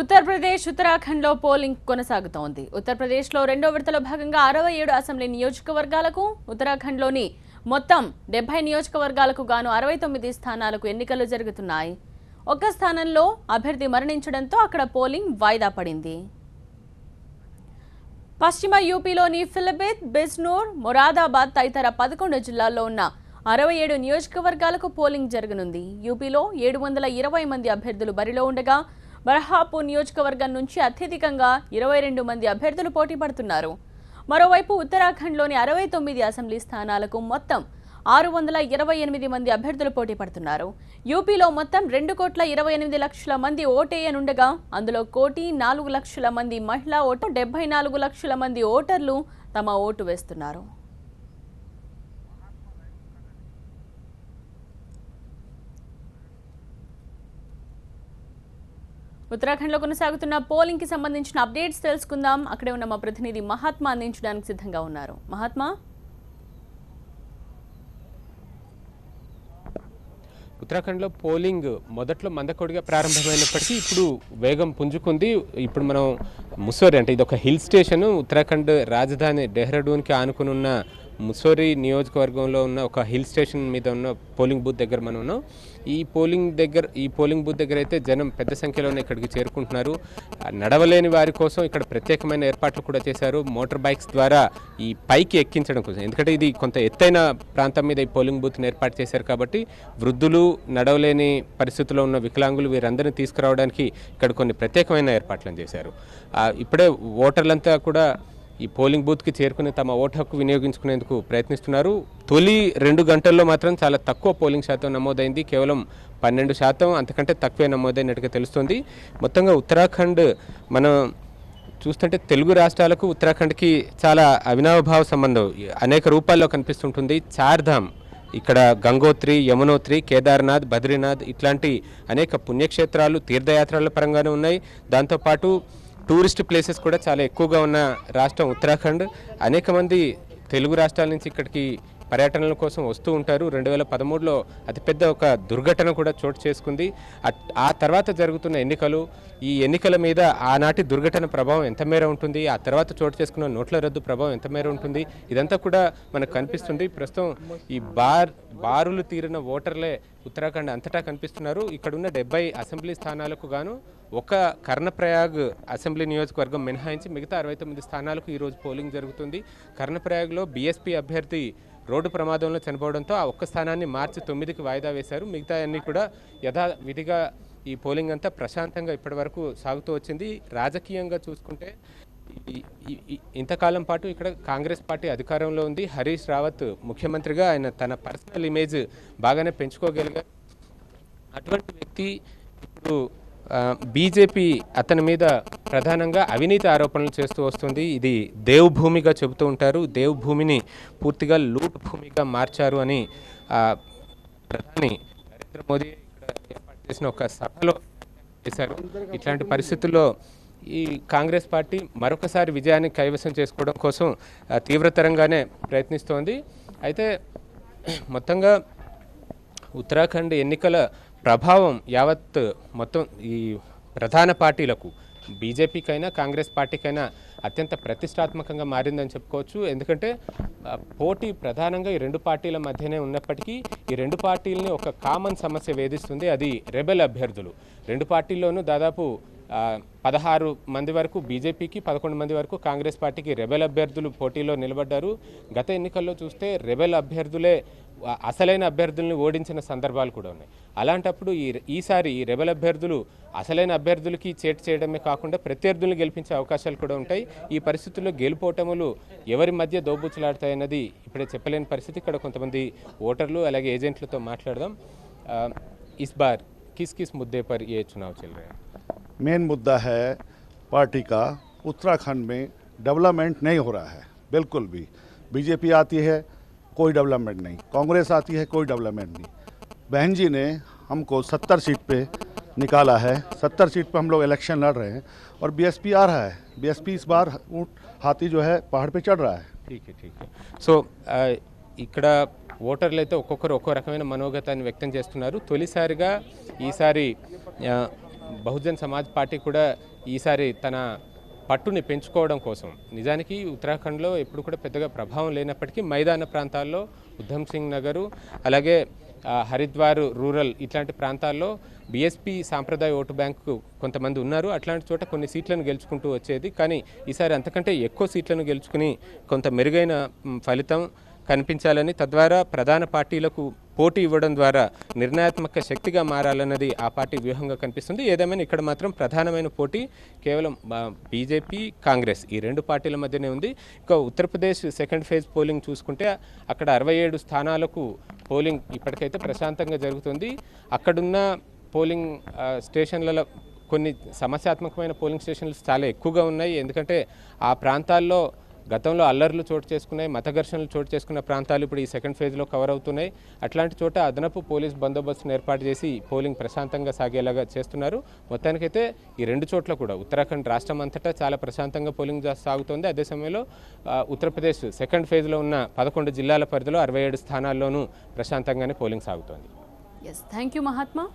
ఉత్తరప్రదేశ్ ఉత్తరాఖండ్లో పోలింగ్ కొనసాగుతోంది. ఉత్తరప్రదేశ్లో రెండో విడతలో భాగంగా 67 అసెంబ్లీ నియోజకవర్గాలకు, ఉత్తరాఖండ్లోని మొత్తం 70 నియోజకవర్గాలకు గాను 69 స్థానాలకు ఎన్నికలు జరుగుతున్నాయి. ఒక్క స్థానంలో అభ్యర్థి మరణించడంతో అక్కడ పోలింగ్ వాయిదా పడింది. పశ్చిమ యూపీలోని ఫిలిభిత్, బిజ్నోర్, మొరాదాబాద్ తదితర 11 జిల్లాల్లో ఉన్న 67 నియోజకవర్గాలకు పోలింగ్ జరగనుంది. యూపీలో 720 మంది అభ్యర్థులు బరిలో ఉండగా బర్హాపూర్ నియోజకవర్గం నుంచి అత్యధికంగా 22 మంది అభ్యర్థులు పోటీ పడుతున్నారు. మరోవైపు ఉత్తరాఖండ్లోని 69 అసెంబ్లీ స్థానాలకు మొత్తం 628 మంది అభ్యర్థులు పోటీ పడుతున్నారు. యూపీలో మొత్తం 2,28,00,000 మంది ఓటేయనుండగా అందులో 1,04,00,000 మంది మహిళా ఓటు, 74 లక్షల మంది ఓటర్లు తమ ఓటు వేస్తున్నారు. ఉత్తరాఖండ్లో కొనసాగుతున్న పోలింగ్ కి సంబంధించిన అప్డేట్స్ తెలుసుకుందాం. అక్కడే ఉన్న మా ప్రతినిధి మహాత్మా అందించడానికి సిద్ధంగా ఉన్నారు. మహాత్మా, ఉత్తరాఖండ్లో పోలింగ్ మొదట్లో మందకొడిగా ప్రారంభమైనప్పటికీ ఇప్పుడు వేగం పుంజుకుంది. ఇప్పుడు మనం ముస్సోరి, అంటే ఇది ఒక హిల్ స్టేషన్, ఉత్తరాఖండ్ రాజధాని డెహ్రాడూన్కి ఆనుకుని ఉన్న ముస్సోరి నియోజకవర్గంలో ఉన్న ఒక హిల్ స్టేషన్ మీద ఉన్న పోలింగ్ బూత్ దగ్గర మనం ఉన్నాం. ఈ పోలింగ్ బూత్ దగ్గర అయితే జనం పెద్ద సంఖ్యలోనే ఇక్కడికి చేరుకుంటున్నారు. నడవలేని వారి కోసం ఇక్కడ ప్రత్యేకమైన ఏర్పాట్లు కూడా చేశారు. మోటార్ బైక్స్ ద్వారా ఈ పైకి ఎక్కించడం కోసం, ఎందుకంటే ఇది కొంత ఎత్తైన ప్రాంతం మీద ఈ పోలింగ్ బూత్ని ఏర్పాటు చేశారు కాబట్టి వృద్ధులు, నడవలేని పరిస్థితుల్లో ఉన్న వికలాంగులు వీరందరినీ తీసుకురావడానికి ఇక్కడ కొన్ని ప్రత్యేకమైన ఏర్పాట్లను చేశారు. ఇప్పుడే ఓటర్లంతా కూడా ఈ పోలింగ్ బూత్కి చేరుకుని తమ ఓటు హక్కు వినియోగించుకునేందుకు ప్రయత్నిస్తున్నారు. తొలి 2 గంటల్లో మాత్రం చాలా తక్కువ పోలింగ్ శాతం నమోదైంది. కేవలం 12%, అంతకంటే తక్కువే నమోదైనట్టుగా తెలుస్తుంది. మొత్తంగా ఉత్తరాఖండ్ మనం చూస్తుంటే తెలుగు రాష్ట్రాలకు ఉత్తరాఖండ్కి చాలా అవినాభావ సంబంధం అనేక రూపాల్లో కనిపిస్తుంటుంది. చార్ధామ్, ఇక్కడ గంగోత్రి, యమునోత్రి, కేదార్నాథ్, బద్రీనాథ్ ఇట్లాంటి అనేక పుణ్యక్షేత్రాలు తీర్థయాత్రల పరంగానే ఉన్నాయి. దాంతోపాటు టూరిస్ట్ ప్లేసెస్ కూడా చాలా ఎక్కువగా ఉన్న రాష్ట్రం ఉత్తరాఖండ్. అనేక మంది తెలుగు రాష్ట్రాల నుంచి ఇక్కడికి పర్యటనల కోసం వస్తూ ఉంటారు. 2013లో అతిపెద్ద ఒక దుర్ఘటన కూడా చోటు చేసుకుంది. ఆ తర్వాత జరుగుతున్న ఎన్నికలు, ఈ ఎన్నికల మీద ఆనాటి దుర్ఘటన ప్రభావం ఎంత మేర ఉంటుంది, ఆ తర్వాత చోటు చేసుకున్న నోట్ల రద్దు ప్రభావం ఎంత మేర ఉంటుంది, ఇదంతా కూడా మనకు కనిపిస్తుంది. ప్రస్తుతం ఈ బారులు తీరిన ఓటర్లే ఉత్తరాఖండ్ అంతటా కనిపిస్తున్నారు. ఇక్కడున్న 70 అసెంబ్లీ స్థానాలకు గాను ఒక కర్ణప్రయాగ్ అసెంబ్లీ నియోజకవర్గం మినహాయించి మిగతా 69 స్థానాలకు ఈరోజు పోలింగ్ జరుగుతుంది. కర్ణప్రయాగ్లో బీఎస్పీ అభ్యర్థి రోడ్డు ప్రమాదంలో చనిపోవడంతో ఆ ఒక్క స్థానాన్ని మార్చి 9కి వాయిదా వేశారు. మిగతా అన్ని కూడా యథావిధిగా ఈ పోలింగ్ అంతా ప్రశాంతంగా ఇప్పటి వరకు సాగుతూ వచ్చింది. రాజకీయంగా చూసుకుంటే ఇంతకాలం పాటు ఇక్కడ కాంగ్రెస్ పార్టీ అధికారంలో ఉంది. హరీష్ రావత్ ముఖ్యమంత్రిగా ఆయన తన పర్సనల్ ఇమేజ్ బాగానే పెంచుకోగలిగారు. అటువంటి వ్యక్తి ఇప్పుడు బీజేపీ అతని మీద ప్రధానంగా అవినీతి ఆరోపణలు చేస్తూ వస్తుంది. ఇది దేవభూమిగా చెబుతూ ఉంటారు. దేవభూమిని పూర్తిగా లూట్ భూమిగా మార్చారు అని ప్రధాని నరేంద్ర మోదీ ఇక్కడ ఏర్పాటు చేసిన ఒక సభలో చేశారు. ఇట్లాంటి పరిస్థితుల్లో ఈ కాంగ్రెస్ పార్టీ మరొకసారి విజయాన్ని కైవసం చేసుకోవడం కోసం తీవ్రతరంగానే ప్రయత్నిస్తోంది. అయితే మొత్తంగా ఉత్తరాఖండ్ ఎన్నికల ప్రభావం యావత్ మొత్తం ఈ ప్రధాన పార్టీలకు, బీజేపీకైనా కాంగ్రెస్ పార్టీకైనా అత్యంత ప్రతిష్టాత్మకంగా మారిందని చెప్పుకోవచ్చు. ఎందుకంటే పోటీ ప్రధానంగా ఈ 2 పార్టీల మధ్యనే ఉన్నప్పటికీ ఈ 2 పార్టీలని ఒక కామన్ సమస్య వేధిస్తుంది. అది రెబెల్ అభ్యర్థులు. 2 పార్టీల్లోనూ దాదాపు 16 మంది వరకు బీజేపీకి, 11 మంది వరకు కాంగ్రెస్ పార్టీకి రెబెల్ అభ్యర్థులు పోటీలో నిలబడ్డారు. గత ఎన్నికల్లో చూస్తే రెబెల్ అభ్యర్థులే అసలైన అభ్యర్థుల్ని ఓడించిన సందర్భాలు కూడా ఉన్నాయి. అలాంటప్పుడు ఈసారి ఈ రెబెల్ అభ్యర్థులు అసలైన అభ్యర్థులకి చేటు చేయడమే కాకుండా ప్రత్యర్థులను గెలిపించే అవకాశాలు కూడా ఉంటాయి. ఈ పరిస్థితుల్లో గెలుపోటములు ఎవరి మధ్య దోబూచులాడతాయన్నది ఇప్పుడే చెప్పలేని పరిస్థితి. ఇక్కడ కొంతమంది ఓటర్లు అలాగే ఏజెంట్లతో మాట్లాడదాం. ఇస్ బార్ किस मुद्दे पर ये चुनाव चल रहे हैं? मेन मुद्दा है पार्टी का उत्तराखंड में डेवलपमेंट नहीं हो रहा है, बिल्कुल भी। बीजेपी आती है कोई डेवलपमेंट नहीं, कांग्रेस आती है कोई डेवलपमेंट नहीं। बहन जी ने हमको 70 सीट पे निकाला है, 70 सीट पे हम लोग इलेक्शन लड़ रहे हैं और बीएसपी आ रहा है। बीएसपी इस बार ऊँट हाथी जो है पहाड़ पे चढ़ रहा है। ठीक है। सो ఇక్కడ ఓటర్లు అయితే ఒక్కొక్కరు ఒక్కో రకమైన మనోగతాన్ని వ్యక్తం చేస్తున్నారు. తొలిసారిగా ఈసారి బహుజన్ సమాజ్ పార్టీ కూడా ఈసారి తన పట్టుని పెంచుకోవడం కోసం నిజానికి ఉత్తరాఖండ్లో ఎప్పుడు కూడా పెద్దగా ప్రభావం లేనప్పటికీ మైదాన ప్రాంతాల్లో ఉధమ్ సింగ్ నగరు అలాగే హరిద్వార్ రూరల్ ఇట్లాంటి ప్రాంతాల్లో బీఎస్పీ సాంప్రదాయ ఓటు బ్యాంకు కొంతమంది ఉన్నారు. అట్లాంటి చోట కొన్ని సీట్లను గెలుచుకుంటూ వచ్చేది. కానీ ఈసారి అంతకంటే ఎక్కువ సీట్లను గెలుచుకుని కొంత మెరుగైన ఫలితం కనిపించాలని, తద్వారా ప్రధాన పార్టీలకు పోటీ ఇవ్వడం ద్వారా నిర్ణయాత్మక శక్తిగా మారాలన్నది ఆ పార్టీ వ్యూహంగా కనిపిస్తుంది. ఏదేమైనా ఇక్కడ మాత్రం ప్రధానమైన పోటీ కేవలం బీజేపీ, కాంగ్రెస్ ఈ రెండు పార్టీల మధ్యనే ఉంది. ఇంకా ఉత్తరప్రదేశ్ సెకండ్ ఫేజ్ పోలింగ్ చూసుకుంటే అక్కడ 67 స్థానాలకు పోలింగ్ ఇప్పటికైతే ప్రశాంతంగా జరుగుతుంది. అక్కడున్న పోలింగ్ స్టేషన్లలో కొన్ని సమస్యాత్మకమైన పోలింగ్ స్టేషన్లు చాలా ఎక్కువగా ఉన్నాయి. ఎందుకంటే ఆ ప్రాంతాల్లో గతంలో అల్లర్లు చోటు చేసుకున్నాయి, మత ఘర్షణలు చోటు చేసుకున్న ప్రాంతాలు ఇప్పుడు ఈ సెకండ్ ఫేజ్లో కవర్ అవుతున్నాయి. అట్లాంటి చోట అదనపు పోలీస్ బందోబస్తును ఏర్పాటు చేసి పోలింగ్ ప్రశాంతంగా సాగేలాగా చేస్తున్నారు. మొత్తానికైతే ఈ రెండు చోట్ల కూడా ఉత్తరాఖండ్ రాష్ట్రం అంతటా చాలా ప్రశాంతంగా పోలింగ్ సాగుతోంది. అదే సమయంలో ఉత్తరప్రదేశ్ సెకండ్ ఫేజ్లో ఉన్న 11 జిల్లాల పరిధిలో 67 స్థానాల్లోనూ ప్రశాంతంగానే పోలింగ్ సాగుతోంది. Thank you Mahatma.